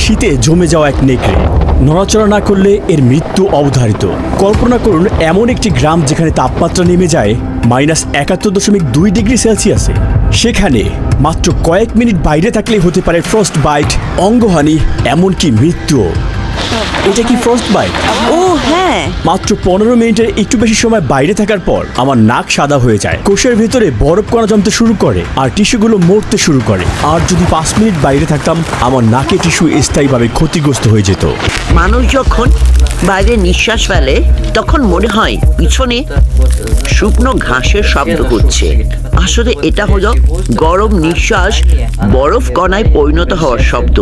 শীতে জমে যাওয়া এক নেকড়ে। নড়াচড়া না করলে এর মৃত্যু অবধারিত। কল্পনা করুন এমন একটি গ্রাম যেখানে তাপমাত্রা নেমে যায় -71.2 ডিগ্রি সেলসিয়াসে। সেখানে মাত্র কয়েক মিনিট বাইরে থাকলেই হতে পারে ফ্রস্ট বাইট, অঙ্গহানি, এমনকি মৃত্যু। এটা কি ফ্রস্ট বাইট? ও হ্যাঁ। মাত্র 15 মিনিটের একটু বেশি সময় বাইরে থাকার পর আমার নাক সাদা হয়ে যায়, কোষের ভেতরে বরফ কণা জমতে শুরু করে আর টিস্যুগুলো মরতে শুরু করে। আর যদি 5 মিনিট বাইরে থাকতাম আমার নাকে টিস্যু স্থায়ীভাবে ক্ষতিগ্রস্ত হয়ে যেত। মানুষ যখন বাইরে নিঃশ্বাস ফেলে তখন মনে হয় পিছনে শুকনো ঘাসের শব্দ হচ্ছে। আসলে এটা হলো গরম নিঃশ্বাস বরফ কণায় পরিণত হওয়ার শব্দ।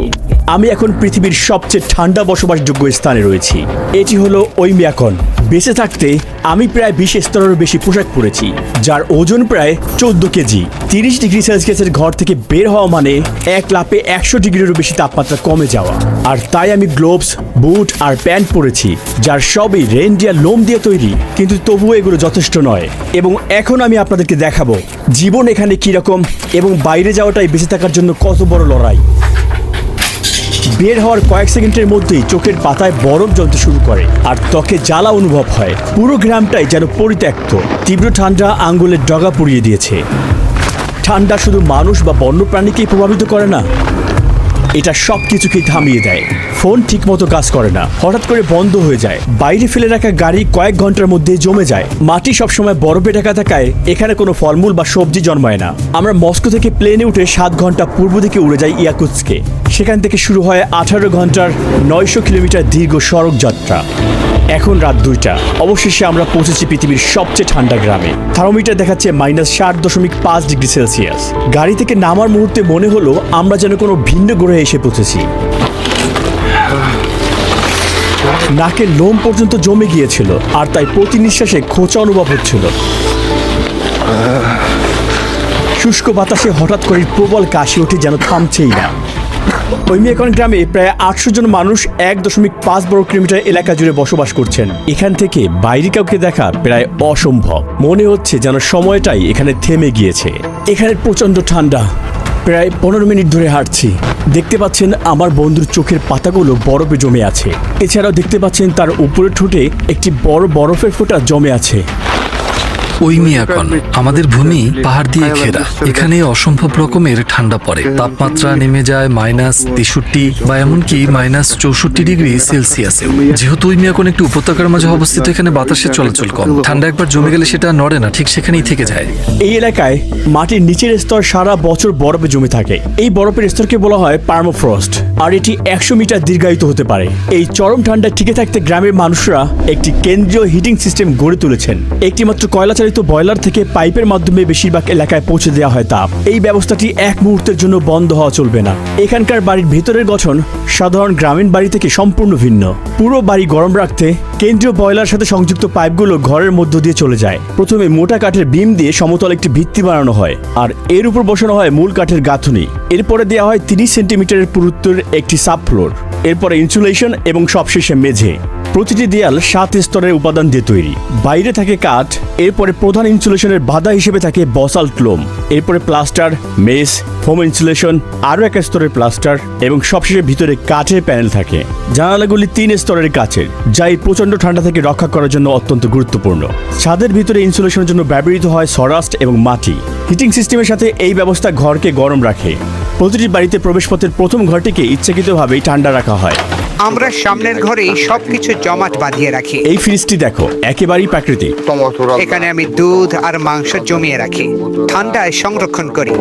আমি এখন পৃথিবীর সবচেয়ে ঠান্ডা বসবাসযোগ্য স্থানে রয়েছি। এটি হলো ওইমিয়াকন। বেঁচে থাকতে আমি প্রায় 20 স্তরেরও বেশি পোশাক পরেছি, যার ওজন প্রায় 14 কেজি। 30 ডিগ্রি সেলসিয়াসের ঘর থেকে বের হওয়া মানে এক লাফে 100 ডিগ্রিরও বেশি তাপমাত্রা কমে যাওয়া। আর তাই আমি গ্লোভস, বুট আর প্যান্ট পরেছি, যার সবই রেইনডিয়ার লোম দিয়ে তৈরি, কিন্তু তবুও এগুলো যথেষ্ট নয়। এবং এখন আমি আপনাদেরকে দেখাবো জীবন এখানে কীরকম এবং বাইরে যাওয়াটাই বেঁচে থাকার জন্য কত বড় লড়াই। বের হওয়ার কয়েক সেকেন্ডের মধ্যেই চোখের পাতায় বরফ জ্বলতে শুরু করে আর ত্বকে জ্বালা অনুভব হয়। পুরো গ্রামটাই যেন পরিত্যক্ত। তীব্র ঠান্ডা আঙ্গুলের ডগা পুড়িয়ে দিয়েছে। ঠান্ডা শুধু মানুষ বা বন্যপ্রাণীকেই প্রভাবিত করে না, এটা সব কিছুকেই থামিয়ে দেয়। ফোন ঠিকমতো কাজ করে না, হঠাৎ করে বন্ধ হয়ে যায়। বাইরে ফেলে রাখা গাড়ি কয়েক ঘন্টার মধ্যে জমে যায়। মাটি সবসময় বরফে ঢাকা থাকায় এখানে কোনো ফলমূল বা সবজি জন্মায় না। আমরা মস্কো থেকে প্লেনে উঠে 7 ঘন্টা পূর্ব দিকে উড়ে যাই ইয়াকুৎস্কে। সেখান থেকে শুরু হয় 18 ঘন্টার 900 কিলোমিটার দীর্ঘ সড়ক যাত্রা। এখন রাত 2টা। অবশেষে আমরা পৌঁছেছি পৃথিবীর সবচেয়ে ঠান্ডা গ্রামে। থার্মোমিটার দেখাচ্ছে -60.5 ডিগ্রি সেলসিয়াস। গাড়ি থেকে নামার মুহূর্তে মনে হলো আমরা যেন কোনো ভিন্ন গ্রহে এসে পৌঁছেছি। নাকের লোম পর্যন্ত জমে গিয়েছিল আর তাই প্রতি নিঃশ্বাসে খোঁচা অনুভব হচ্ছিল। শুষ্ক বাতাসে হঠাৎ করে প্রবল কাশি ওঠে, যেন থামছেই না। ওইমিয়াকন গ্রামে প্রায় 800 জন মানুষ 1.5 বর্গ কিলোমিটার এলাকা জুড়ে বসবাস করছেন। এখান থেকে বাইরে কাউকে দেখা প্রায় অসম্ভব। মনে হচ্ছে যেন সময়টাই এখানে থেমে গিয়েছে। এখানে প্রচণ্ড ঠান্ডা। প্রায় 15 মিনিট ধরে হাঁটছি। দেখতে পাচ্ছেন আমার বন্ধুর চোখের পাতাগুলো বরফে জমে আছে। এছাড়াও দেখতে পাচ্ছেন তার উপরের ঠোঁটে একটি বড় বরফের ফোঁটা জমে আছে। ওইমিয়াকন আমাদের ভূমি পাহাড় দিয়ে ঘেরা। এখানে অসম্ভব রকমের ঠান্ডা পড়ে। তাপমাত্রা নেমে যায় -63 বা এমনকি -64 ডিগ্রি সেলসিয়াসে। যেহেতু ওইমিয়াকন একটি উপত্যকার মাঝে অবস্থিত, এখানে বাতাসের চলাচল কম। ঠান্ডা একবার জমে গেলে সেটা নড়ে না, ঠিক সেখানেই থেকে যায়। এই এলাকায় মাটির নিচের স্তর সারা বছর বরফে জমে থাকে। এই বরফের স্তরকে বলা হয় পার্মাফ্রস্ট, আর এটি 100 মিটার দীর্ঘায়িত হতে পারে। এই চরম ঠান্ডায় টিকে থাকতে গ্রামের মানুষরা একটি কেন্দ্রীয় হিটিং সিস্টেম গড়ে তুলেছেন। একটি মাত্র কয়লা চালিত বয়লার থেকে পাইপের মাধ্যমে বেশিরভাগ এলাকায় পৌঁছে দেওয়া হয় তাপ। এই ব্যবস্থাটি এক মুহূর্তের জন্য বন্ধ হওয়া চলবে না। এখানকার বাড়ির ভেতরের গঠন সাধারণ গ্রামীণ বাড়ি থেকে সম্পূর্ণ ভিন্ন। পুরো বাড়ি গরম রাখতে কেন্দ্রীয় বয়লার সাথে সংযুক্ত পাইপগুলো ঘরের মধ্য দিয়ে চলে যায়। প্রথমে মোটা কাঠের বিম দিয়ে সমতল একটি ভিত্তি বানানো হয় আর এর উপর বসানো হয় মূল কাঠের গাঁথুনি। এরপরে দেওয়া হয় 30 সেন্টিমিটারের পুরুত্বের একটি সাব ফ্লোর। এরপরে ইনসুলেশন এবং সবশেষে মেঝে। প্রতিটি দেয়াল 7 স্তরের উপাদান দিয়ে তৈরি। বাইরে থাকে কাঠ, এরপরে প্রধান ইনসুলেশনের বাধা হিসেবে থাকে বসাল্ট লোম, এরপরে প্লাস্টার, মেস, ফোম ইনসুলেশন, আরও এক স্তরের প্লাস্টার এবং সবশেষে ভিতরে কাঠের প্যানেল থাকে। জানালাগুলি 3 স্তরের কাচের, যা এই প্রচণ্ড ঠান্ডা থেকে রক্ষা করার জন্য অত্যন্ত গুরুত্বপূর্ণ। ছাদের ভিতরে ইনসুলেশনের জন্য ব্যবহৃত হয় সরাস্ট এবং মাটি। হিটিং সিস্টেমের সাথে এই ব্যবস্থা ঘরকে গরম রাখে। প্রতিটি বাড়িতে প্রবেশপথের প্রথম ঘরটিকে ইচ্ছাকৃতভাবেই ঠান্ডা রাখা হয়। আমরা সামনের ঘরেই সবকিছু জমাট বাঁধিয়ে রাখি। এই ফ্রিজটি দেখো, একেবারেই প্রাকৃতিক। এখানে আমি দুধ আর মাংস জমিয়ে রাখি, ঠান্ডায় সংরক্ষণ করি।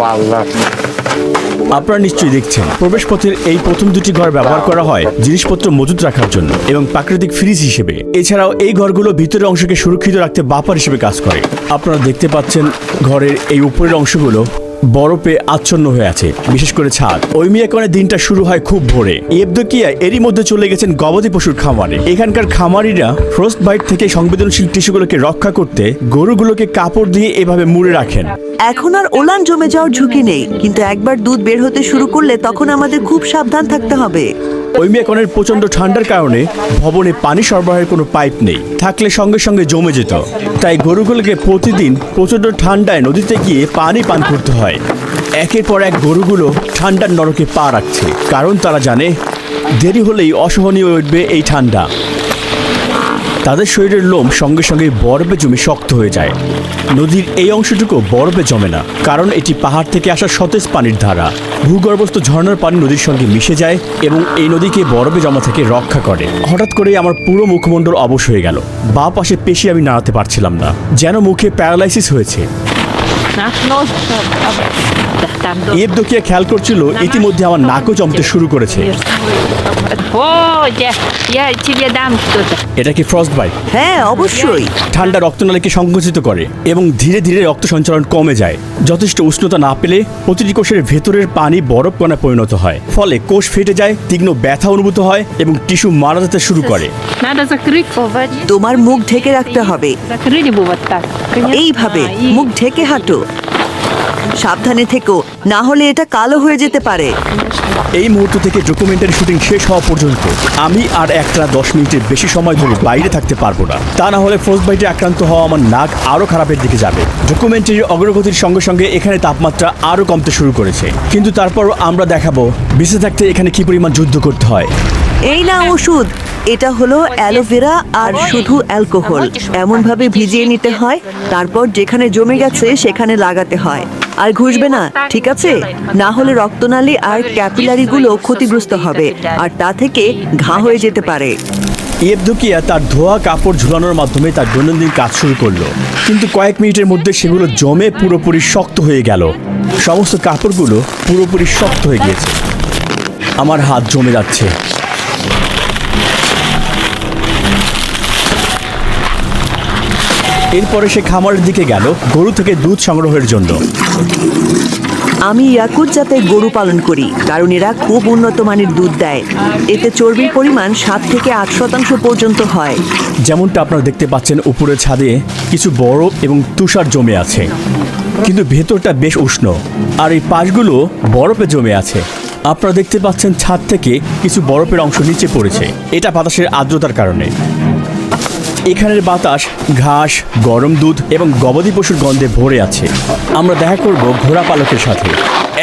আপনারা নিশ্চয়ই দেখছেন প্রবেশপথের এই প্রথম দুটি ঘর ব্যবহার করা হয় জিনিসপত্র মজুত রাখার জন্য এবং প্রাকৃতিক ফ্রিজ হিসেবে। এছাড়াও এই ঘরগুলো ভিতরের অংশকে সুরক্ষিত রাখতে বাফার হিসেবে কাজ করে। আপনারা দেখতে পাচ্ছেন ঘরের এই উপরের অংশগুলো বরফে আচ্ছন্ন হয়ে আছে, বিশেষ করে ছাদ। ওইমিয়াকনের দিনটা শুরু হয় খুব ভোরে। ইয়েবদোকিয়া এরই মধ্যে চলে গেছেন গবাদি পশুর খামারে। এখানকার খামারিরা ফ্রস্ট বাইট থেকে সংবেদনশীল টিস্যুগুলোকে রক্ষা করতে গরুগুলোকে কাপড় দিয়ে এভাবে মুড়ে রাখেন। এখন আর ওলান জমে যাওয়ার ঝুঁকি নেই, কিন্তু একবার দুধ বের হতে শুরু করলে তখন আমাদের খুব সাবধান থাকতে হবে। ওইমিয়াকনের প্রচণ্ড ঠান্ডার কারণে ভবনে পানি সরবরাহের কোনো পাইপ নেই, থাকলে সঙ্গে সঙ্গে জমে যেত। তাই গরুগুলোকে প্রতিদিন প্রচণ্ড ঠান্ডায় নদীতে গিয়ে পানি পান করতে হয়। একের পর এক গরুগুলো ঠান্ডার নরকে পা রাখছে, কারণ তারা জানে দেরি হলেই অসহনীয় হয়ে উঠবে এই ঠান্ডা। তাদের শরীরের লোম সঙ্গে সঙ্গে বরফে জমে শক্ত হয়ে যায়। নদীর এই অংশটুকু বরফে জমে না, কারণ এটি পাহাড় থেকে আসা সতেজ পানির ধারা। ভূগর্ভস্থ ঝর্ণার পানি নদীর সঙ্গে মিশে যায় এবং এই নদীকে বরফে জমা থেকে রক্ষা করে। হঠাৎ করেই আমার পুরো মুখমণ্ডল অবশ হয়ে গেল। বাঁ পাশে পেশি আমি নাড়াতে পারছিলাম না, যেন মুখে প্যারালাইসিস হয়েছে। ইয়েবদোকিয়া খেয়াল করছিল ইতিমধ্যে আমার নাকও জমতে শুরু করেছে। Я тебе дам что-то. এটা কি ফ্রস্ট বাইট? হ্যাঁ, অবশ্যই। ঠান্ডা রক্তনালীকে সংকুচিত করে এবং ধীরে ধীরে রক্ত সঞ্চালন কমে যায়। যথেষ্ট উষ্ণতা না পেলে প্রতিটি কোষের ভেতরের পানি বরফ কণায় পরিণত হয়, ফলে কোষ ফেটে যায়, তীক্ষ্ণ ব্যথা অনুভূত হয় এবং টিস্যু মারা যেতে শুরু করে। Надо закрыть. তোমার মুখ ঢেকে রাখতে হবে। Закрыли бы вот так. এইভাবে মুখ ঢেকে হাঁটো। সাবধানে থেকো, না হলে এটা কালো হয়ে যেতে পারে। এই মুহূর্ত থেকে ডকুমেন্টারি শুটিং শেষ হওয়া পর্যন্ত আমি আর একটা 10 মিনিটের বেশি সময় ধরে বাইরে থাকতে পারবো না। তা না হলে ফ্রস্ট বাইটে আক্রান্ত হওয়া আমার নাক আরও খারাপের দিকে যাবে। ডকুমেন্টারির অগ্রগতির সঙ্গে সঙ্গে এখানে তাপমাত্রা আরও কমতে শুরু করেছে, কিন্তু তারপরও আমরা দেখাবো বেঁচে থাকতে এখানে কি পরিমাণ যুদ্ধ করতে হয়। এই না ওষুধ, এটা হলো অ্যালোভেরা আর শুধু অ্যালকোহল। এমনভাবে ভিজিয়ে নিতে হয়, তারপর যেখানে জমে গেছে সেখানে লাগাতে হয়। আর ঘুষবে না, ঠিক আছে? না হলে রক্তনালী আর ক্যাপিলারিগুলো ক্ষতিগ্রস্ত হবে আর তা থেকে ঘা হয়ে যেতে পারে। ইয়েবদোকিয়া তার ধোয়া কাপড় ঝুলানোর মাধ্যমে তার দৈনন্দিন কাজ শুরু করলো, কিন্তু কয়েক মিনিটের মধ্যে সেগুলো জমে পুরোপুরি শক্ত হয়ে গেল। সমস্ত কাপড়গুলো পুরোপুরি শক্ত হয়ে গিয়েছে। আমার হাত জমে যাচ্ছে। এরপরে সে খামারের দিকে গেল গরু থেকে দুধ সংগ্রহের জন্য। আমি ইয়াকুত জাতের গরু পালন করি, কারণ এরা খুব উন্নত মানের দুধ দেয়। এতে চর্বির পরিমাণ 7 থেকে 8% পর্যন্ত হয়। যেমনটা আপনারা দেখতে পাচ্ছেন, উপরের ছাদে কিছু বরফ এবং তুষার জমে আছে, কিন্তু ভেতরটা বেশ উষ্ণ, আর এই পাশগুলো বরফে জমে আছে। আপনারা দেখতে পাচ্ছেন ছাদ থেকে কিছু বরফের অংশ নিচে পড়েছে, এটা বাতাসের আর্দ্রতার কারণে। এখানের বাতাস ঘাস, গরম দুধ এবং গবাদি পশুর গন্ধে ভরে আছে। আমরা দেখা করব ঘোড়া পালকের সাথে।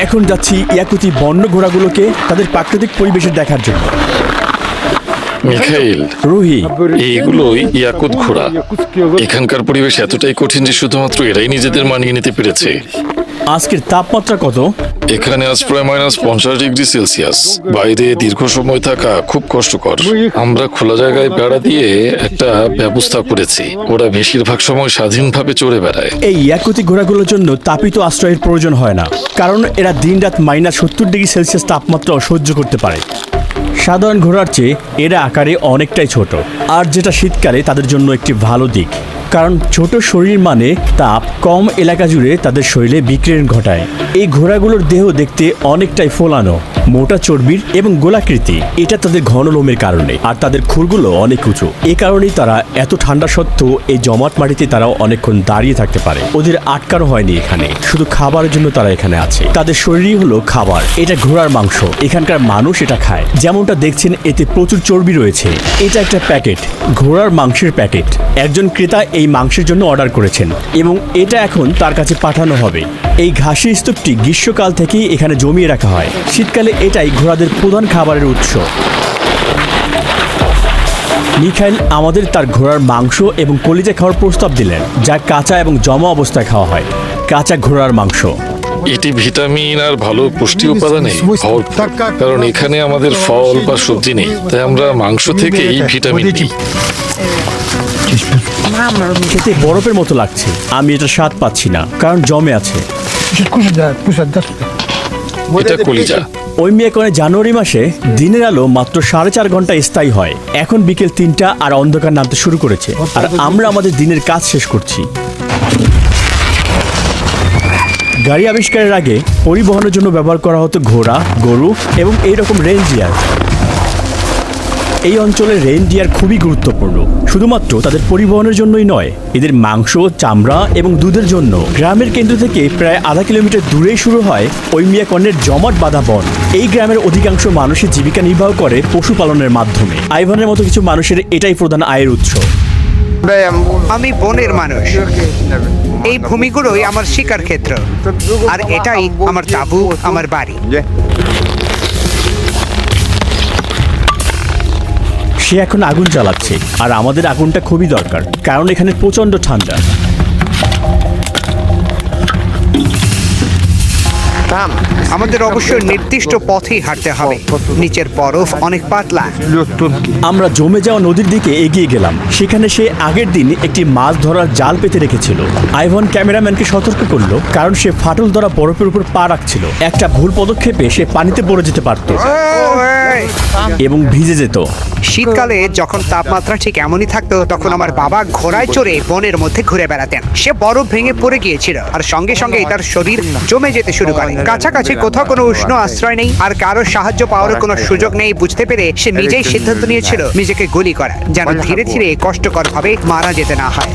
এখন যাচ্ছি ইয়াকুতি বন্য ঘোড়াগুলোকে তাদের প্রাকৃতিক পরিবেশে দেখার জন্য। মিখাইল, রুহি, এইগুলোই ইয়াকুত ঘোড়া। এখানকার পরিবেশ এতটাই কঠিন যে শুধুমাত্র এরাই নিজেদের মানিয়ে নিতে পেরেছে। আজকের তাপমাত্রা কত? এখানে আজ প্রায় -50°C। বাইরে দীর্ঘ সময় থাকা খুব কষ্টকর। আমরা খোলা জায়গায় বেড়া দিয়ে একটা ব্যবস্থা করেছি। ওরা বেশিরভাগ সময় স্বাধীনভাবে চড়ে বেড়ায়। এই ইয়াকুতি ঘোড়াগুলোর জন্য তাপিত আশ্রয়ের প্রয়োজন হয় না, কারণ এরা দিনরাত -70°C তাপমাত্রা সহ্য করতে পারে। সাধারণ ঘোড়ার চেয়ে এরা আকারে অনেকটাই ছোট, আর যেটা শীতকালে তাদের জন্য একটি ভালো দিক, কারণ ছোট শরীর মানে তাপ কম এলাকা জুড়ে তাদের শরীরে বিকিরণ ঘটায়। এই ঘোড়াগুলোর দেহ দেখতে অনেকটাই ফোলানো, মোটা চর্বির এবং গোলাকৃতি। এটা তাদের ঘন লোমের কারণে, আর তাদের খুরগুলো অনেক উঁচু। এ কারণেই তারা এত ঠান্ডা সত্ত্বেও এই জমাট মাটিতে তারা অনেকক্ষণ দাঁড়িয়ে থাকতে পারে। ওদের আটকানো হয়নি এখানে, শুধু খাবারের জন্য তারা এখানে আছে। তাদের শরীরই হলো খাবার। এটা ঘোড়ার মাংস, এখানকার মানুষ এটা খায়। যেমনটা দেখছেন এতে প্রচুর চর্বি রয়েছে। এটা একটা প্যাকেট, ঘোড়ার মাংসের প্যাকেট। একজন ক্রেতা এই মাংসের জন্য অর্ডার করেছেন এবং এটা এখন তার কাছে পাঠানো হবে। এই ঘাসি স্তূপটি গ্রীষ্মকাল থেকেই এখানে জমিয়ে রাখা হয়। শীতকালে এটাই ঘোড়াদের প্রধান খাবারের উৎস। মিখাইল আমাদের তার ঘোড়ার মাংস এবং কলিজা খাওয়ার প্রস্তাব দিলেন, যা কাঁচা এবং জমা অবস্থায় খাওয়া হয়। কাঁচা ঘোড়ার মাংস এটি ভিটামিন আর ভালো পুষ্টি উপাদানে ভরপুর, কারণ এখানে আমাদের ফল বা সবজি নেই, তাই আমরা মাংস থেকেই ভিটামিন নিই। খেতে বরফের মতো লাগছে। আমি এটা স্বাদ পাচ্ছি না, কারণ জমে আছে। এটা কলিজা। ওই মেয়াকনে জানুয়ারি মাসে দিনের আলো মাত্র 4.5 ঘন্টা স্থায়ী হয়। এখন বিকেল 3টা আর অন্ধকার নামতে শুরু করেছে, আর আমরা আমাদের দিনের কাজ শেষ করছি। গাড়ি আবিষ্কারের আগে পরিবহনের জন্য ব্যবহার করা হতো ঘোড়া, গরু এবং এইরকম রেইনডিয়ার। এই অঞ্চলের রেইনডিয়ার খুবই গুরুত্বপূর্ণ, শুধুমাত্র তাদের পরিবহনের জন্যই নয়, এদের মাংস, চামড়া এবং দুধের জন্য। গ্রামের কেন্দ্র থেকে প্রায় আধা কিলোমিটার দূরেই শুরু হয় ওই মিয়াকনের জমাট বাঁধা বন। এই গ্রামের অধিকাংশ মানুষের জীবিকা নির্বাহ করে পশুপালনের মাধ্যমে। আইভানের মতো কিছু মানুষের এটাই প্রধান আয়ের উৎস। আমি বনের মানুষ। এই ভূমিগুলোই আমার শিকার ক্ষেত্র, আর এটাই আমার তাঁবু, আমার বাড়ি। সে এখন আগুন জ্বালাচ্ছে, আর আমাদের আগুনটা খুবই দরকার কারণ এখানে প্রচন্ড ঠান্ডা। আমাদের অবশ্যই নির্দিষ্ট পথেই হাঁটতে হবে। নিচের বরফ অনেক পাতলা। আমরা জমে যাওয়া নদীর দিকে এগিয়ে গেলাম। সেখানে সে আগের দিন একটি মাছ ধরার জাল পেতে রেখেছিল। আইভান ক্যামেরাম্যানকে সতর্ক করলো কারণ সে ফাটল ধরা বরফের উপর পা রাখছিল। একটা ভুল পদক্ষেপে সে পানিতে পড়ে যেতে পারত এবং ভিজে যেত। শীতকালে যখন তাপমাত্রা ঠিক এমনই থাকতো তখন আমার বাবা ঘোড়ায় চড়ে বনের মধ্যে ঘুরে বেড়াতেন। সে বরফ ভেঙে পড়ে গিয়েছিল আর সঙ্গে সঙ্গে তার শরীর জমে যেতে শুরু করে। কাছাকাছি কোথাও কোনো উষ্ণ আশ্রয় নেই আর কারোর সাহায্য পাওয়ার কোনো সুযোগ নেই বুঝতে পেরে সে নিজেই সিদ্ধান্ত নিয়েছিল নিজেকে গুলি করা, যেন ধীরে ধীরে কষ্টকর ভাবে মারা যেতে না হয়।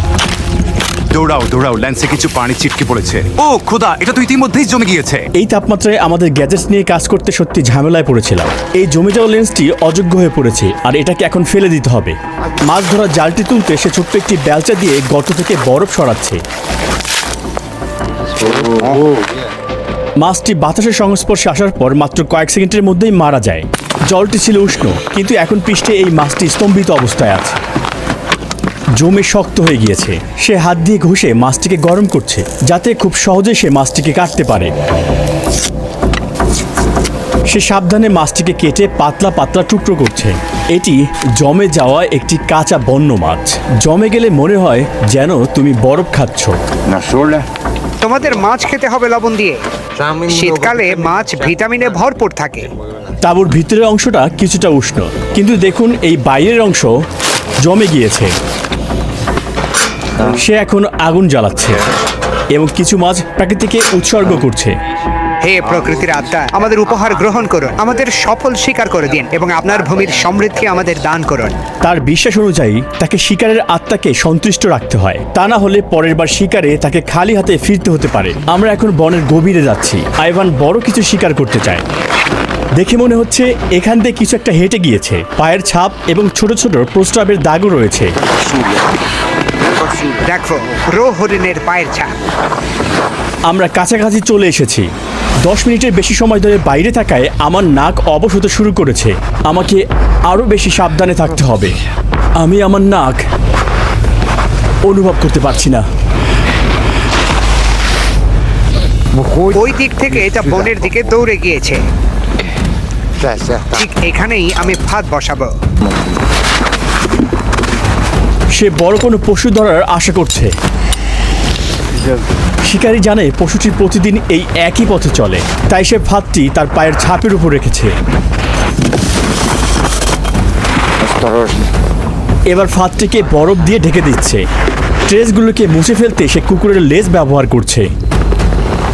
দৌড়াও দৌড়াও, ল্যান্সে কিছু পানি ছিটকে পড়েছে। ও খোদা, এটা তো ইতিমধ্যেই জমে গিয়েছে। এই তাপমাত্রায় আমাদের গ্যাজেটস নিয়ে কাজ করতে সত্যি ঝামেলায় পড়েছিলাম। এই জমে যাওয়া লেন্সটি অযোগ্য হয়ে পড়েছে আর এটাকে এখন ফেলে দিতে হবে। মাছ ধরার জালটি তুলতে সে ছোট্ট একটি বেলচা দিয়ে গর্ত থেকে বরফ সরাচ্ছে। মাছটি বাতাসের সংস্পর্শে আসার পর মাত্র কয়েক সেকেন্ডের মধ্যেই মারা যায়। জলটি ছিল উষ্ণ, কিন্তু এখন পৃষ্ঠে এই মাছটি স্তম্ভিত অবস্থায় আছে, জমে শক্ত হয়ে গিয়েছে। সে হাত দিয়ে ঘষে মাছটিকে গরম করছে যাতে খুব সহজে সে মাছটিকে কাটতে পারে। সে সাবধানে মাছটিকে কেটে পাতলা পাতলা টুকরো করছে। এটি জমে যাওয়া একটি কাঁচা বন্য মাছ। জমে গেলে মনে হয় যেন তুমি বরফ খাচ্ছ। তোমাদের মাছ খেতে হবে লবণ দিয়ে। শীতকালে মাছ ভিটামিনে ভরপুর থাকে। তাঁবুর ভিতরের অংশটা কিছুটা উষ্ণ, কিন্তু দেখুন এই বাইরের অংশ জমে গিয়েছে। সে এখন আগুন জ্বালাচ্ছে এবং কিছু মাছ প্রাকৃতিকে উৎসর্গ করছে। হে প্রকৃতির আত্মা, আমাদের উপহার গ্রহণ করুন, আমাদের সফল স্বীকার করে দিন এবং আপনার ভূমির সমৃদ্ধি আমাদের দান করুন। তার বিশ্বাস অনুযায়ী তাকে শিকারের আত্মাকে সন্তুষ্ট রাখতে হয়, তা না হলে পরের বার শিকারে তাকে খালি হাতে ফিরতে হতে পারে। আমরা এখন বনের গভীরে যাচ্ছি। আইভান বড় কিছু শিকার করতে চায়। দেখে মনে হচ্ছে এখান থেকে কিছু একটা হেঁটে গিয়েছে। পায়ের ছাপ এবং ছোট ছোট প্রস্রাবের দাগও রয়েছে। দেখো, রো হরিণের পায়ের ছাপ। আমরা কাছাকাছি চলে এসেছি। 10 মিনিটের বেশি সময় ধরে বাইরে থাকায় আমার নাক অবশ হতে শুরু করেছে। আমাকে আরও বেশি সাবধানে থাকতে হবে। আমি আমার নাক অনুভব করতে পারছি না। ওই দিক থেকে এটা বনের দিকে দৌড়ে গিয়েছে। ঠিক এখানেই আমি ভাত বসাবো। সে বড় কোনো পশু ধরার আশা করছে। শিকারী জানে পশুটি প্রতিদিন এই একই পথে চলে, তাই সে ফাঁদটি তার পায়ের ছাপের উপর রেখেছে। এবার ফাঁদটিকে বরফ দিয়ে ঢেকে দিচ্ছে। ট্রেসগুলোকে মুছে ফেলতে সে কুকুরের লেজ ব্যবহার করছে।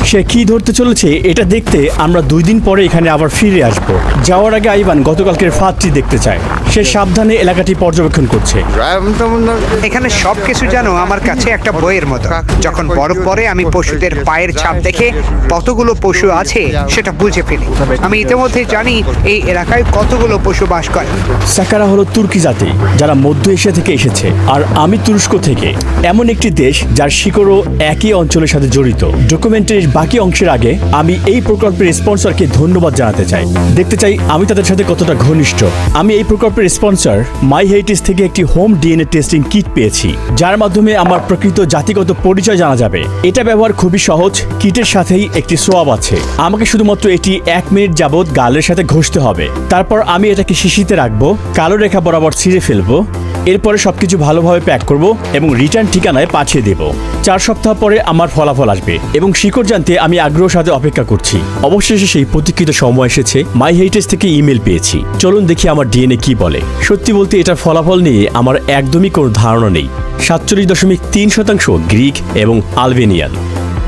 সে কি ধরতে চলেছে এটা দেখতে আমরা 2 দিন পরে এখানে আবার ফিরে আসব। যাওয়ার আগে আইভান গতকালকের ফাঁদটি দেখতে চায়। সে সাবধানে এলাকাটি পর্যবেক্ষণ করছে। এখানে সবকিছু যেন আমার কাছে একটা বইয়ের মতো। যখন বরফ পড়ে আমি পশুদের পায়ের ছাপ দেখে কতগুলো পশু আছে সেটা বুঝে ফেলি। আমি ইতিমধ্যে জানি এই এলাকায় কতগুলো পশু বাস করে। সাকারা হলো তুর্কি জাতি যারা মধ্য এশিয়া থেকে এসেছে, আর আমি তুরস্ক থেকে। এমন একটি দেশ যার শিকড়ও একই অঞ্চলের সাথে জড়িত। ডকুমেন্টারির বাকি অংশের আগে আমি এই প্রকল্পের স্পন্সরকে ধন্যবাদ জানাতে চাই। দেখতে চাই আমি তাদের সাথে কতটা ঘনিষ্ঠ। আমি এই প্রকল্পের স্পন্সর মাই হেরিটেজ থেকে একটি হোম ডিএনএ টেস্টিং কিট পেয়েছি, যার মাধ্যমে আমার প্রকৃত জাতিগত পরিচয় জানা যাবে। এটা ব্যবহার খুবই সহজ। কিটের সাথেই একটি সোয়াব আছে। আমাকে শুধুমাত্র এটি 1 মিনিট যাবৎ গালের সাথে ঘষতে হবে। তারপর আমি এটাকে শিশিতে রাখবো, কালো রেখা বরাবর ছিঁড়ে ফেলবো। এরপরে সবকিছু ভালোভাবে প্যাক করব এবং রিটার্ন ঠিকানায় পাঠিয়ে দেব। 4 সপ্তাহ পরে আমার ফলাফল আসবে এবং শিকড় জানতে আমি আগ্রহের সাথে অপেক্ষা করছি। অবশেষে সেই প্রতীক্ষিত সময় এসেছে। মাই হেরিটেজ থেকে ইমেল পেয়েছি। চলুন দেখি আমার ডিএনএ কি বলে। সত্যি বলতে এটার ফলাফল নিয়ে আমার একদমই কোনো ধারণা নেই। 47.3% গ্রিক এবং আলবেনিয়ান।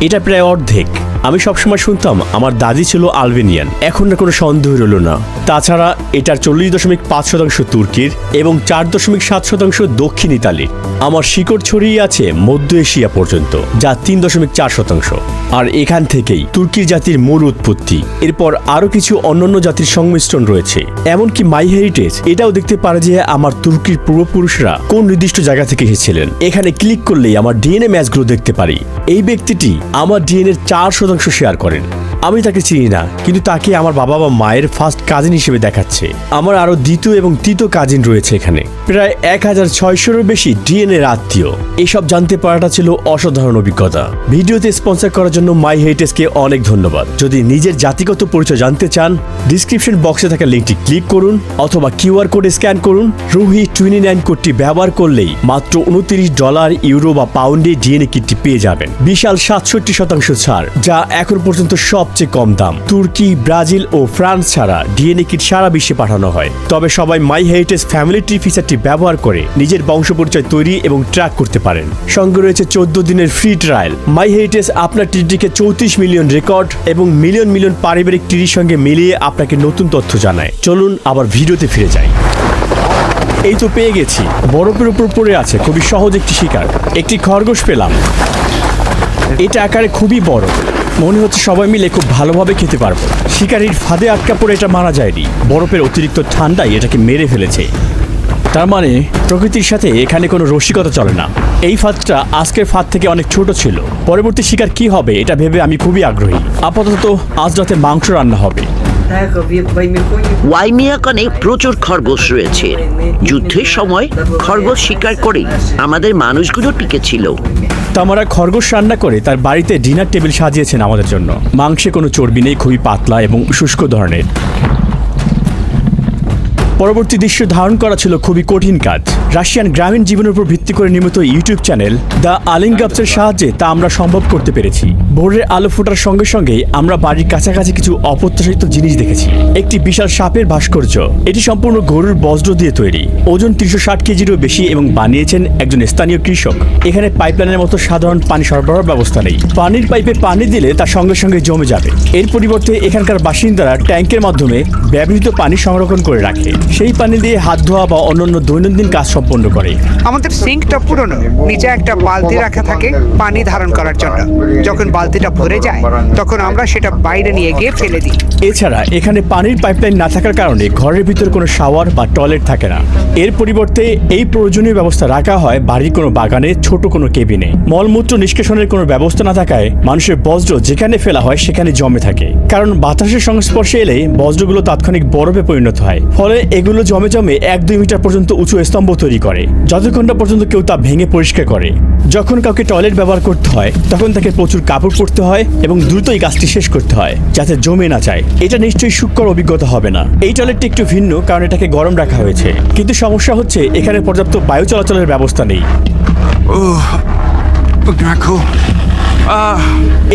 এটা প্রায় অর্ধেক। আমি সবসময় শুনতাম আমার দাদি ছিল আলবেনিয়ান, এখন না কোনো সন্দেহ রইল না। তাছাড়া এটার 40.5% তুর্কির এবং 4.7% দক্ষিণ ইতালির। আমার শিকড় ছড়িয়ে আছে মধ্য এশিয়া পর্যন্ত, যা 3.4%। আর এখান থেকেই তুর্কির জাতির মূল উৎপত্তি। এরপর আরও কিছু অন্যান্য জাতির সংমিশ্রণ রয়েছে। এমনকি মাই হেরিটেজ এটাও দেখতে পারে যে আমার তুর্কির পূর্বপুরুষরা কোন নির্দিষ্ট জায়গা থেকে এসেছিলেন। এখানে ক্লিক করলেই আমার ডিএনএ ম্যাচগুলো দেখতে পারি। এই ব্যক্তিটি আমার ডিএনএর 4% শেয়ার করেন। আমি তাকে চিনি না, কিন্তু তাকে আমার বাবা বা মায়ের ফার্স্ট কাজিন হিসেবে দেখাচ্ছে। আমার আরো দ্বিতীয় এবং তৃতীয় কাজিন রয়েছে এখানে, প্রায় 1600-এরও বেশি ডিএনএ আত্মীয়। এসব জানতে পারাটা ছিল অসাধারণ অভিজ্ঞতা। ভিডিওতে স্পন্সর করার জন্য মাই হেরিটেজকে অনেক ধন্যবাদ। যদি নিজের জাতিগত পরিচয় জানতে চান, ডিসক্রিপশন বক্সে থাকা লিঙ্কটি ক্লিক করুন অথবা কিউআর কোড স্ক্যান করুন। রুহি 29 কোডটি ব্যবহার করলেই মাত্র $29, ইউরো বা পাউন্ডে ডিএনএ কিটটি পেয়ে যাবেন। বিশাল 67% ছাড়, যা এখন পর্যন্ত সবচেয়ে কম দাম। তুর্কি, ব্রাজিল ও ফ্রান্স ছাড়া ডিএনএ কিট সারা বিশ্বে পাঠানো হয়। তবে সবাই মাই হেরিটেজ ফ্যামিলি ট্রি ফিচারটি ব্যবহার করে নিজের বংশ পরিচয় তৈরি এবং ট্র্যাক করতে পারেন। সঙ্গে রয়েছে 14 দিনের ফ্রি ট্রায়াল। মাই হেরিটেজ আপনার ট্রিটিকে 34 মিলিয়ন রেকর্ড এবং মিলিয়ন মিলিয়ন পারিবারিক ট্রির সঙ্গে মিলিয়ে আপনাকে নতুন তথ্য জানায়। চলুন আবার ভিডিওতে ফিরে যাই। এই তো পেয়ে গেছি, বরফের উপর পড়ে আছে খুবই সহজ একটি শিকার। একটি খরগোশ পেলাম। এটা আকারে খুবই বড়, মনে হচ্ছে সবাই মিলে খুব ভালোভাবে খেতে পারবো। শিকারির ফাঁদে আটকা পড়ে এটা মারা যায়নি, বরফের অতিরিক্ত ঠান্ডায় এটাকে মেরে ফেলেছে। তার মানে প্রকৃতির সাথে এখানে কোনো রসিকতা চলে না। এই ফাঁদটা আজকের ফাঁদ থেকে অনেক ছোট ছিল। পরবর্তী শিকার কি হবে এটা ভেবে আমি খুবই আগ্রহী। আপাতত আজ রাতে মাংস রান্না হবে। ওয়াইমিয়াকনে প্রচুর খরগোশ রয়েছে। যুদ্ধের সময় খরগোশ শিকার করে আমাদের মানুষগুলো টিকেছিল। তামারা খরগোশ রান্না করে তার বাড়িতে ডিনার টেবিল সাজিয়েছেন আমাদের জন্য। মাংসে কোনো চর্বি নেই, খুবই পাতলা এবং শুষ্ক ধরনের। পরবর্তী দৃশ্য ধারণ করা ছিল খুবই কঠিন কাজ। রাশিয়ান গ্রামীণ জীবনের উপর ভিত্তি করে নির্মিত ইউটিউব চ্যানেল দ্য আলিঙ্গাপসের সাহায্যে তা আমরা সম্ভব করতে পেরেছি। ভোরের আলো ফোটার সঙ্গে সঙ্গেই আমরা বাড়ির কাছাকাছি কিছু অপ্রত্যাশিত জিনিস দেখেছি। একটি বিশাল সাপের ভাস্কর্য, এটি সম্পূর্ণ গরুর বজ্র দিয়ে তৈরি, ওজন 360 কেজিরও বেশি এবং বানিয়েছেন একজন স্থানীয় কৃষক। এখানে পাইপলাইনের মতো সাধারণ পানি সরবরাহ ব্যবস্থা নেই। পানির পাইপে পানি দিলে তা সঙ্গে সঙ্গে জমে যাবে। এর পরিবর্তে এখানকার বাসিন্দারা ট্যাঙ্কের মাধ্যমে ব্যবহৃত পানি সংরক্ষণ করে রাখে। সেই পানি দিয়ে হাত ধোয়া বা অন্যান্য দৈনন্দিন কাজ সম্পন্ন করে। আমাদের সিঙ্কটা পুরনো, নিচে একটা বালতি রাখা থাকে পানি ধারণ করার জন্য। যখন বালতিটা ভরে যায় তখন আমরা সেটা বাইরে নিয়ে গিয়ে ফেলে দিই। এছাড়া এখানে পানির পাইপলাইন না থাকার কারণে ঘরের ভিতর কোনো শাওয়ার বা টয়লেট থাকে না। এর পরিবর্তে এই প্রয়োজনীয় ব্যবস্থা রাখা হয় বাড়ির কোনো বাগানে, ছোট কোনো কেবিনে। মলমূত্র নিষ্কাশনের কোনো ব্যবস্থা না থাকায় মানুষের বজ্র যেখানে ফেলা হয় সেখানে জমে থাকে, কারণ বাতাসের সংস্পর্শে এলে বজ্রগুলো তাৎক্ষণিক বরফে পরিণত হয়। ফলে এগুলো জমে জমে 1-2 মিটার পর্যন্ত উঁচু স্তম্ভ তৈরি করে, যতক্ষণ না পর্যন্ত কেউ তা ভেঙে পরিষ্কার করে। যখন কাউকে টয়লেট ব্যবহার করতে হয় তখন তাকে প্রচুর কাপড় পরতে হয় এবং দ্রুতই কাজটি শেষ করতে হয় যাতে জমে না যায়। এটা নিশ্চয়ই সুখকর অভিজ্ঞতা হবে না। এই টয়লেটটি একটু ভিন্ন কারণ এটাকে গরম রাখা হয়েছে, কিন্তু সমস্যা হচ্ছে এখানে পর্যাপ্ত বায়ু চলাচলের ব্যবস্থা নেই।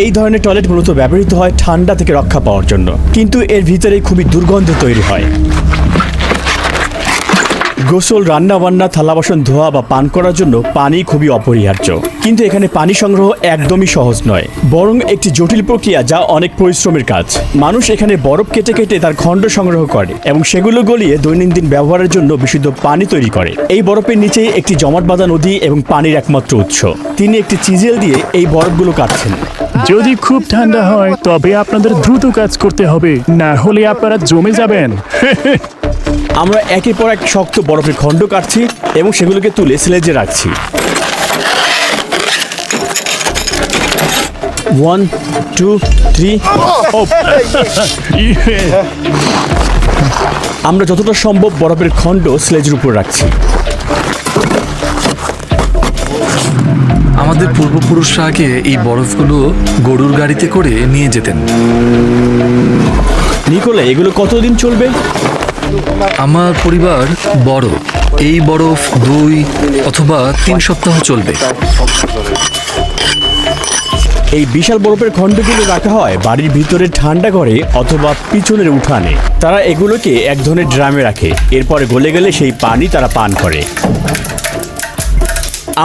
এই ধরনের টয়লেট মূলত ব্যবহৃত হয় ঠান্ডা থেকে রক্ষা পাওয়ার জন্য, কিন্তু এর ভিতরে খুবই দুর্গন্ধ তৈরি হয়। গোসল, রান্না বান্না, থালা বাসন ধোয়া বা পান করার জন্য পানি খুবই অপরিহার্য। কিন্তু এখানে পানি সংগ্রহ একদমই সহজ নয়, বরং একটি জটিল প্রক্রিয়া যা অনেক পরিশ্রমের কাজ। মানুষ এখানে বরফ কেটে কেটে তার খণ্ড সংগ্রহ করে এবং সেগুলো গলিয়ে দৈনন্দিন ব্যবহারের জন্য বিশুদ্ধ পানি তৈরি করে। এই বরফের নিচেই একটি জমাট বাঁধা নদী এবং পানির একমাত্র উৎস। তিনি একটি চিজেল দিয়ে এই বরফগুলো কাটছেন। যদি খুব ঠান্ডা হয় তবে আপনাদের দ্রুত কাজ করতে হবে, না হলে আপনারা জমে যাবেন। আমরা একের পর এক শক্ত বরফের খণ্ড কাটছি এবং সেগুলোকে তুলে স্লেজে রাখছি। 1, 2, 3। আমরা যতটা সম্ভব বরফের খণ্ড স্লেজের উপর রাখছি। আমাদের পূর্বপুরুষরা আগে এই বরফগুলো গরুর গাড়িতে করে নিয়ে যেতেন। নিকোলা, এগুলো কতদিন চলবে? আমার পরিবার বড়, এই বরফ 2 অথবা 3 সপ্তাহ চলবে। এই বিশাল বরফের খণ্ডগুলো রাখা হয় বাড়ির ভিতরে ঠান্ডা ঘরে অথবা পিছনের উঠানে। তারা এগুলোকে এক ধরনের ড্রামে রাখে, এরপরে গলে গেলে সেই পানি তারা পান করে।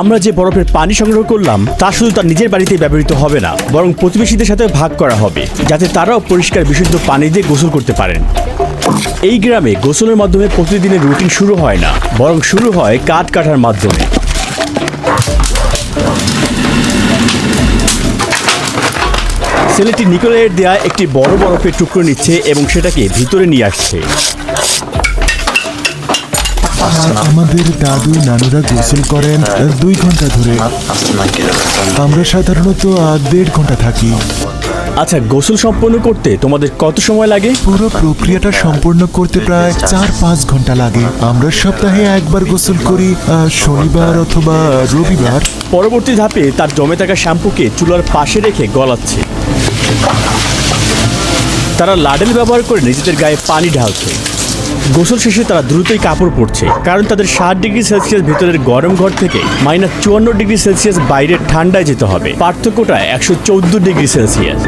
আমরা যে বরফের পানি সংগ্রহ করলাম তা শুধু তার নিজের বাড়িতেই ব্যবহৃত হবে না, বরং প্রতিবেশীদের সাথে ভাগ করা হবে যাতে তারাও পরিষ্কার বিশুদ্ধ পানি দিয়ে গোসল করতে পারেন। এই গ্রামে গোসলের মাধ্যমে প্রতিদিনের রুটিন শুরু হয় না, বরং শুরু হয় কাঠ কাটার মাধ্যমে। ছেলেটি নিকোলাইয়ের দেয়া একটি বড় বরফের টুকরো নিচ্ছে এবং সেটাকে ভিতরে নিয়ে আসছে। আমাদের দাদু নানুরা গোসল করেন 2 ঘন্টা ধরে। আমরা সাধারণত 1.5 ঘন্টা থাকি। আচ্ছা, গোসল সম্পন্ন করতে তোমাদের কত সময় লাগে? পুরো প্রক্রিয়াটা সম্পূর্ণ করতে প্রায় 4-5 ঘন্টা লাগে। আমরা সপ্তাহে একবার গোসল করি, শনিবার অথবা রবিবার। পরবর্তী ধাপে তার জমে থাকা শ্যাম্পুকে চুলার পাশে রেখে গলাচ্ছে। তারা লাডেল ব্যবহার করে নিজেদের গায়ে পানি ঢালছে। গোসল শেষে তারা দ্রুতই কাপড় পরছে, কারণ তাদের 60 ডিগ্রি সেলসিয়াস ভিতরের গরম ঘর থেকে -54 ডিগ্রি সেলসিয়াস বাইরের ঠান্ডায় যেতে হবে। পার্থক্যটা 114 ডিগ্রি সেলসিয়াস।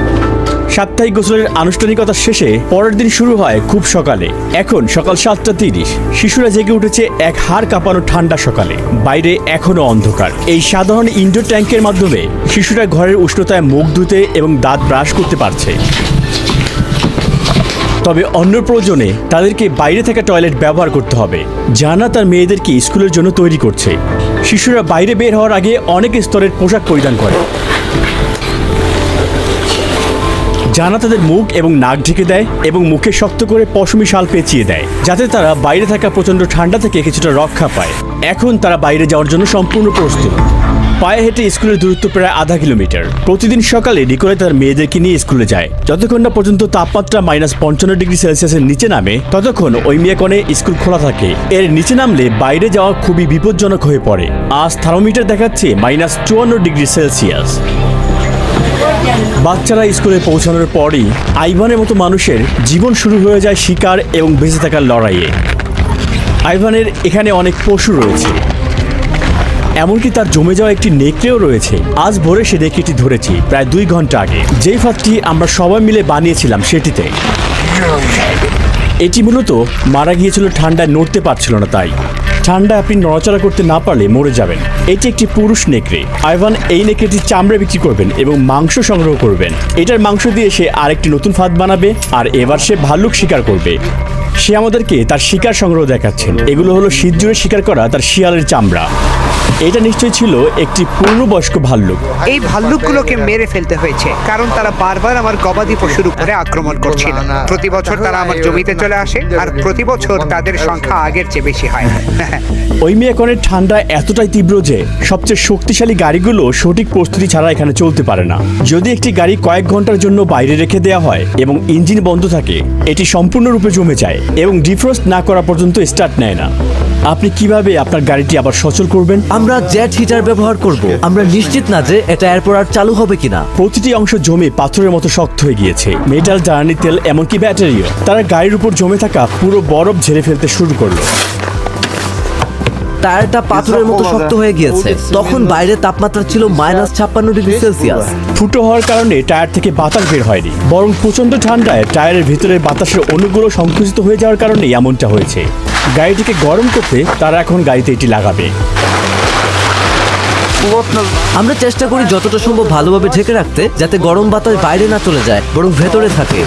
সাপ্তাহিক গোসলের আনুষ্ঠানিকতা শেষে পরের দিন শুরু হয় খুব সকালে। এখন সকাল 7:30। শিশুরা জেগে উঠেছে এক হাড় কাঁপানো ঠান্ডা সকালে। বাইরে এখনো অন্ধকার। এই সাধারণ ইনডোর ট্যাঙ্কের মাধ্যমে শিশুরা ঘরের উষ্ণতায় মুখ ধুতে এবং দাঁত ব্রাশ করতে পারছে। তবে অন্য প্রয়োজনে তাদেরকে বাইরে থেকে টয়লেট ব্যবহার করতে হবে। জানা তার মেয়েদেরকে স্কুলের জন্য তৈরি করছে। শিশুরা বাইরে বের হওয়ার আগে অনেক স্তরের পোশাক পরিধান করে। জানা তাদের মুখ এবং নাক ঢেকে দেয় এবং মুখে শক্ত করে পশমি শাল পেঁচিয়ে দেয়, যাতে তারা বাইরে থাকা প্রচণ্ড ঠান্ডা থেকে কিছুটা রক্ষা পায়। এখন তারা বাইরে যাওয়ার জন্য সম্পূর্ণ প্রস্তুত। পায়ে হেঁটে স্কুলের দূরত্ব প্রায় আধা কিলোমিটার। প্রতিদিন সকালে নিকোলে তার মেয়েদেরকে নিয়ে স্কুলে যায়। যতক্ষণ না পর্যন্ত তাপমাত্রা -55 ডিগ্রি সেলসিয়াসের নিচে নামে, ততক্ষণ ওই মেয়াকনে স্কুল খোলা থাকে। এর নিচে নামলে বাইরে যাওয়া খুবই বিপজ্জনক হয়ে পড়ে। আজ থার্মোমিটার দেখাচ্ছে -54 ডিগ্রি সেলসিয়াস। বাচ্চারা স্কুলে পৌঁছানোর পরই আইভানের মতো মানুষের জীবন শুরু হয়ে যায় শিকার এবং বেঁচে থাকার লড়াইয়ে। আইভানের এখানে অনেক পশু রয়েছে, এমনকি তার জমে যাওয়া একটি নেকড়েও রয়েছে। আজ ভোরে সে নেকড়েটি ধরেছি প্রায় 2 ঘন্টা আগে। যেই ফাঁদটি আমরা সবাই মিলে বানিয়েছিলাম সেটিতে। এটি মূলত মারা গিয়েছিল, ঠান্ডায় নড়তে পারছিল না। তাই ঠান্ডায় আপনি নড়াচড়া করতে না পারলে মরে যাবেন। এটি একটি পুরুষ নেকড়ে। আইভান এই নেকড়েটির চামড়া বিক্রি করবেন এবং মাংস সংগ্রহ করবেন। এটার মাংস দিয়ে সে আরেকটি নতুন ফাঁদ বানাবে, আর এবার সে ভাল্লুক শিকার করবে। সে আমাদেরকে তার শিকার সংগ্রহ দেখাচ্ছেন। এগুলো হলো শীত জুড়ে শিকার করা তার শিয়ালের চামড়া। এটা নিশ্চয়ই ছিল একটি পূর্ণবয়স্ক ভাল্লুক। এই ভাল্লুকগুলোকে মেরে ফেলতে হয়েছে কারণ তারা বারবার আমার গবাদি পশুর উপরে আক্রমণ করছিল। প্রতি বছর তারা আমার জমিতে চলে আসে, আর প্রতি বছর তাদের সংখ্যা আগের চেয়ে বেশি হয়। ওই মেয়াকনের ঠান্ডা এতটাই তীব্র যে সবচেয়ে শক্তিশালী গাড়িগুলো সঠিক প্রস্তুতি ছাড়া এখানে চলতে পারে না। যদি একটি গাড়ি কয়েক ঘন্টার জন্য বাইরে রেখে দেওয়া হয় এবং ইঞ্জিন বন্ধ থাকে, এটি সম্পূর্ণরূপে জমে যায় এবং ডিফ্রস্ট না করা পর্যন্ত স্টার্ট নেয় না। আপনি কিভাবে আপনার গাড়িটি আবার সচল করবেন? আমরা জেট হিটার ব্যবহার করব। আমরা নিশ্চিত না যে এটা এরপর আর চালু হবে কিনা। প্রতিটি অংশ জমে পাথরের মতো শক্ত হয়ে গিয়েছে। মেটাল, জ্বালানি তেল, এমনকি ব্যাটারিও। তারা গাড়ির উপর জমে থাকা পুরো বরফ ঝেড়ে ফেলতে শুরু করলো। টায়ারটা পাথরের মতো শক্ত হয়ে গিয়েছে। তখন বাইরে তাপমাত্রা ছিল -56 ডিগ্রি সেলসিয়াস। ফুটো হওয়ার কারণে টায়ার থেকে বাতাস বের হয়নি, বরং প্রচন্ড ঠান্ডায় টায়ারের ভিতরের বাতাসের অণুগুলো সংকুচিত হয়ে যাওয়ার কারণে এমনটা হয়েছে। গাড়িটিকে গরম করতে তারা এখন গাড়িতে এটি লাগাবে। আমরা চেষ্টা করি যতটা সম্ভব ভালোভাবে ঢেকে রাখতে, যাতে গরম বাতাস বাইরে না চলে যায়, বরং ভেতরে থাকে।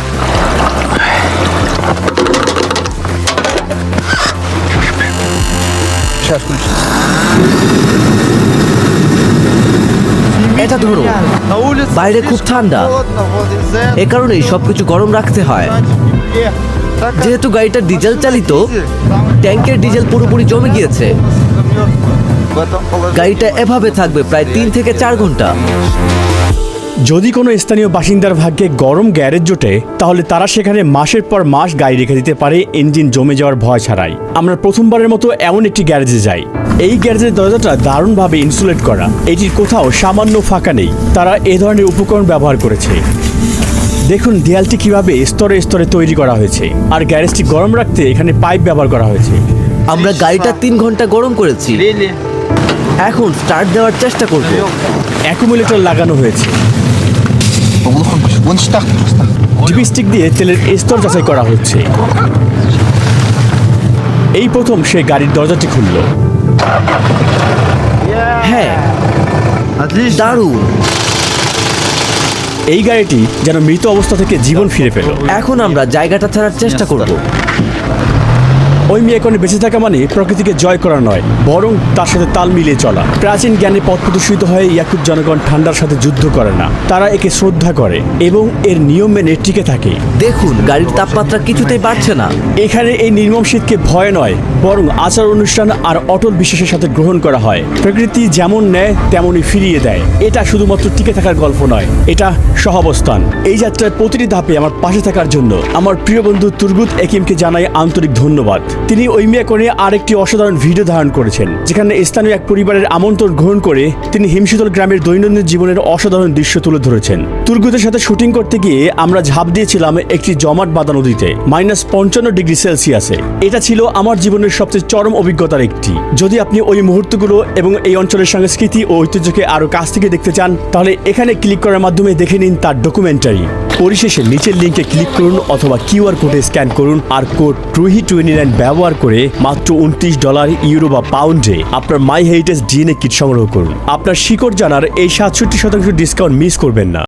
এটা ধরো, বাইরে খুব ঠান্ডা, এ কারণেই সবকিছু গরম রাখতে হয়। যেহেতু গাড়িটা ডিজেল চালিত, ট্যাঙ্কের ডিজেল পুরোপুরি জমে গিয়েছে। গাড়িটা এভাবে থাকবে প্রায় 3 থেকে 4 ঘন্টা। যদি কোনো স্থানীয় বাসিন্দার ভাগ্যে গরম গ্যারেজ জোটে, তাহলে তারা সেখানে মাসের পর মাস গাড়ি রেখে দিতে পারে ইঞ্জিন জমে যাওয়ার ভয় ছাড়াই। আমরা প্রথমবারের মতো এমন একটি গ্যারেজে যাই। এই গ্যারেজের দরজাটা দারুণভাবে ইনসুলেট করা। এটির কোথাও সামান্য ফাঁকা নেই। তারা এ ধরনের উপকরণ ব্যবহার করেছে। দেখুন দেয়ালটি কিভাবে স্তরে স্তরে তৈরি করা হয়েছে, আর গ্যারেজটি গরম রাখতে এখানে পাইপ ব্যবহার করা হয়েছে। আমরা গাড়িটা 3 ঘন্টা গরম করেছি। এখন স্টার্ট দেওয়ার চেষ্টা করব। অ্যাকুমুলেটর লাগানো হয়েছে। ডিপস্টিক দিয়ে তেলের স্তর যাচাই করা হচ্ছে। এই প্রথম সে গাড়ির দরজাটি খুলল। হ্যাঁ, দারুণ। এই গাড়িটি যেন মৃত অবস্থা থেকে জীবন ফিরে পেল। এখন আমরা জায়গাটা ছাড়ার চেষ্টা করব। ওই মিয়াকনে বেঁচে থাকা মানে প্রকৃতিকে জয় করা নয়, বরং তার সাথে তাল মিলিয়ে চলা। প্রাচীন জ্ঞানে পথ প্রদর্শিত হয়ে ইয়াকুব জনগণ ঠান্ডার সাথে যুদ্ধ করে না, তারা একে শ্রদ্ধা করে এবং এর নিয়ম মেনে টিকে থাকে। দেখুন গাড়ির তাপমাত্রা কিছুতেই বাড়ছে না। এখানে এই নির্মম শীতকে ভয় নয়, বরং আচার অনুষ্ঠান আর অটল বিশ্বাসের সাথে গ্রহণ করা হয়। প্রকৃতি যেমন নেয় তেমনই ফিরিয়ে দেয়। এটা শুধুমাত্র টিকে থাকার গল্প নয়, এটা সহাবস্থান। এই যাত্রার প্রতিটি ধাপে আমার পাশে থাকার জন্য আমার প্রিয় বন্ধু তুরগুত একিমকে জানাই আন্তরিক ধন্যবাদ। তিনি ওই মিয়াকনে আরেকটি অসাধারণ ভিডিও ধারণ করেছেন, যেখানে স্থানীয় এক পরিবারের আমন্ত্রণ গ্রহণ করে তিনি হিমশীতল গ্রামের দৈনন্দিন জীবনের অসাধারণ দৃশ্য তুলে ধরেছেন। তুরগুতের সাথে শুটিং করতে গিয়ে আমরা ঝাঁপ দিয়েছিলাম একটি জমাট বাঁধা নদীতে -55°C। এটা ছিল আমার জীবনের সবচেয়ে চরম অভিজ্ঞতার একটি। যদি আপনি ওই মুহূর্তগুলো এবং এই অঞ্চলের সংস্কৃতি ও ঐতিহ্যকে আরো কাছ থেকে দেখতে চান, তাহলে এখানে ক্লিক করার মাধ্যমে দেখে নিন তার ডকুমেন্টারি। পরিশেষে নিচের লিঙ্কে ক্লিক করুন অথবা QR কোডে স্ক্যান করুন আর কোড TRUHI29 ব্যবহার করে মাত্র $29, ইউরো বা পাউন্ডে আপনার মাই হেরিটেজ DNA কিট সংগ্রহ করুন। আপনার শিকড় জানার এই 67% ডিসকাউন্ট মিস করবেন না।